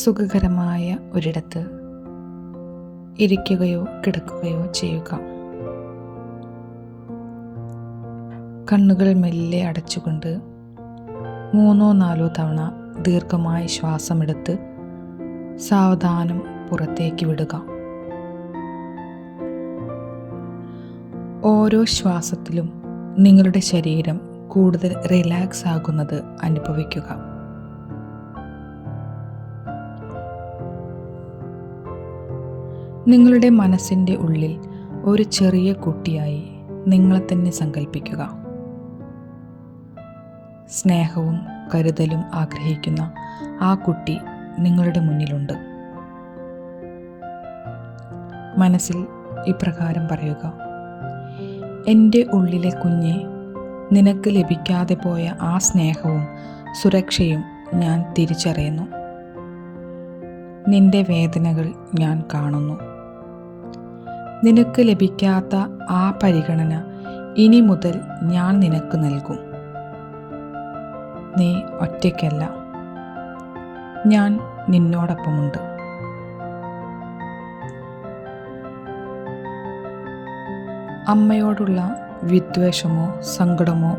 സുഖകരമായ ഒരിടത്ത് ഇരിക്കുകയോ കിടക്കുകയോ ചെയ്യുക. കണ്ണുകൾ മെല്ലെ അടച്ചുകൊണ്ട് 3-4 തവണ ദീർഘമായി ശ്വാസമെടുത്ത് സാവധാനം പുറത്തേക്ക് വിടുക. ഓരോ ശ്വാസത്തിലും നിങ്ങളുടെ ശരീരം കൂടുതൽ റിലാക്സ് ആകുന്നത് അനുഭവിക്കുക. നിങ്ങളുടെ മനസ്സിൻ്റെ ഉള്ളിൽ ഒരു ചെറിയ കുട്ടിയായി നിങ്ങളെ തന്നെ സങ്കല്പിക്കുക. സ്നേഹവും കരുതലും ആഗ്രഹിക്കുന്ന ആ കുട്ടി നിങ്ങളുടെ മുന്നിലുണ്ട്. മനസ്സിൽ ഇപ്രകാരം പറയുക: എൻ്റെ ഉള്ളിലെ കുഞ്ഞെ, നിനക്ക് ലഭിക്കാതെ പോയ ആ സ്നേഹവും സുരക്ഷയും ഞാൻ തിരിച്ചറിയുന്നു. നിന്റെ വേദനകൾ ഞാൻ കാണുന്നു. നിനക്ക് ലഭിക്കാത്ത ആ പരിഗണന ഇനി മുതൽ ഞാൻ നിനക്ക് നൽകും. നീ ഒറ്റയ്ക്കല്ല, ഞാൻ നിന്നോടൊപ്പമുണ്ട്. അമ്മയോടുള്ള വിദ്വേഷമോ സങ്കടമോ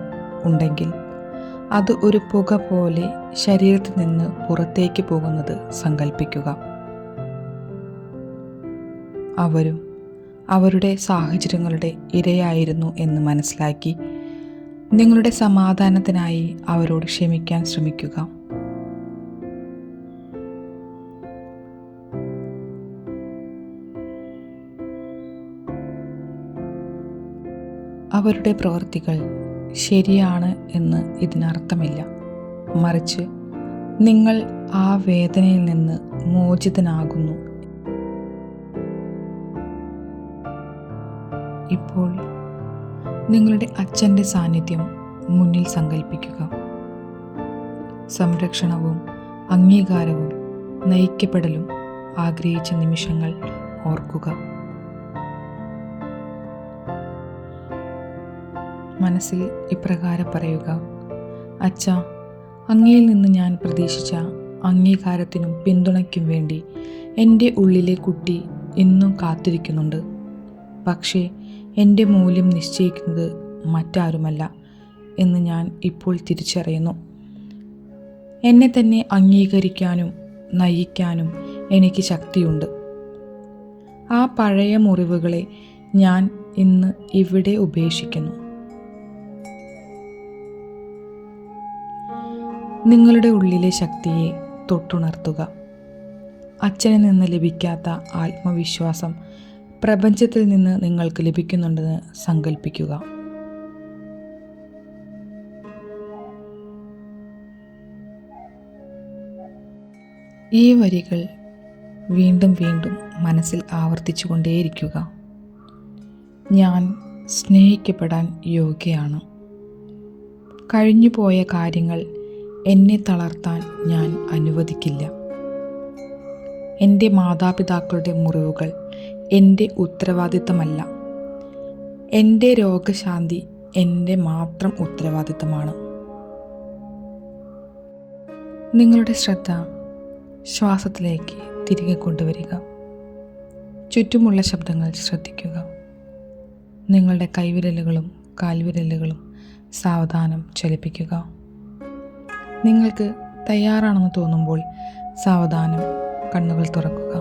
ഉണ്ടെങ്കിൽ അത് ഒരു പുക പോലെ ശരീരത്തിൽ നിന്ന് പുറത്തേക്ക് പോകുന്നത് സങ്കല്പിക്കുക. അവരും അവരുടെ സാഹചര്യങ്ങളുടെ ഇരയായിരുന്നു എന്ന് മനസ്സിലാക്കി നിങ്ങളുടെ സമാധാനത്തിനായി അവരോട് ക്ഷമിക്കാൻ ശ്രമിക്കുക. അവരുടെ പ്രവൃത്തികൾ ശരിയാണ് എന്ന് ഇതിനർത്ഥമില്ല. മറിച്ച് നിങ്ങൾ ആ വേദനയിൽ നിന്ന് മോചിതനാകുന്നു. ഇപ്പോൾ നിങ്ങളുടെ അച്ഛൻ്റെ സാന്നിധ്യം മുന്നിൽ സങ്കല്പിക്കുക. സംരക്ഷണവും അംഗീകാരവും നയിക്കപ്പെടലും ആഗ്രഹിച്ച നിമിഷങ്ങൾ ഓർക്കുക. മനസ്സിൽ ഇപ്രകാരം പറയുക: അച്ഛാ, അങ്ങയിൽ നിന്ന് ഞാൻ പ്രതീക്ഷിച്ച അംഗീകാരത്തിനും പിന്തുണയ്ക്കും വേണ്ടി എൻ്റെ ഉള്ളിലെ കുട്ടി ഇന്നും കാത്തിരിക്കുന്നുണ്ട്. പക്ഷേ എൻ്റെ മൂല്യം നിശ്ചയിക്കുന്നത് മറ്റാരുമല്ല എന്ന് ഞാൻ ഇപ്പോൾ തിരിച്ചറിയുന്നു. എന്നെ തന്നെ അംഗീകരിക്കാനും നയിക്കാനും എനിക്ക് ശക്തിയുണ്ട്. ആ പഴയ മുറിവുകളെ ഞാൻ ഇന്ന് ഇവിടെ ഉപേക്ഷിക്കുന്നു. നിങ്ങളുടെ ഉള്ളിലെ ശക്തിയെ തൊട്ടുണർത്തുക. അച്ഛനിൽ നിന്ന് ലഭിക്കാത്ത ആത്മവിശ്വാസം പ്രപഞ്ചത്തിൽ നിന്ന് നിങ്ങൾക്ക് ലഭിക്കുന്നുണ്ടെന്ന് സങ്കല്പിക്കുക. ഈ വരികൾ വീണ്ടും വീണ്ടും മനസ്സിൽ ആവർത്തിച്ചു കൊണ്ടേയിരിക്കുക. ഞാൻ സ്നേഹിക്കപ്പെടാൻ യോഗ്യയാണ്. കഴിഞ്ഞുപോയ കാര്യങ്ങൾ എന്നെ തളർത്താൻ ഞാൻ അനുവദിക്കില്ല. എൻ്റെ മാതാപിതാക്കളുടെ മുറിവുകൾ എൻ്റെ ഉത്തരവാദിത്തമല്ല. എൻ്റെ രോഗശാന്തി എൻ്റെ മാത്രം ഉത്തരവാദിത്തമാണ്. നിങ്ങളുടെ ശ്രദ്ധ ശ്വാസത്തിലേക്ക് തിരികെ കൊണ്ടുവരിക. ചുറ്റുമുള്ള ശബ്ദങ്ങൾ ശ്രദ്ധിക്കുക. നിങ്ങളുടെ കൈവിരലുകളും കാൽവിരലുകളും സാവധാനം ചലിപ്പിക്കുക. നിങ്ങൾക്ക് തയ്യാറാണെന്ന് തോന്നുമ്പോൾ സാവധാനം കണ്ണുകൾ തുറക്കുക.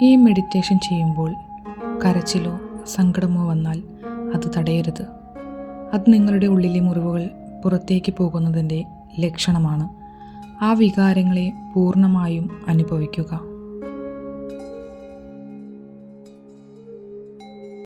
ഈ മെഡിറ്റേഷൻ ചെയ്യുമ്പോൾ കരച്ചിലോ സങ്കടമോ വന്നാൽ അത് തടയരുത്. അത് നിങ്ങളുടെ ഉള്ളിലെ മുറിവുകൾ പുറത്തേക്ക് പോകുന്നതിൻ്റെ ലക്ഷണമാണ്. ആ വികാരങ്ങളെ പൂർണ്ണമായും അനുഭവിക്കുക.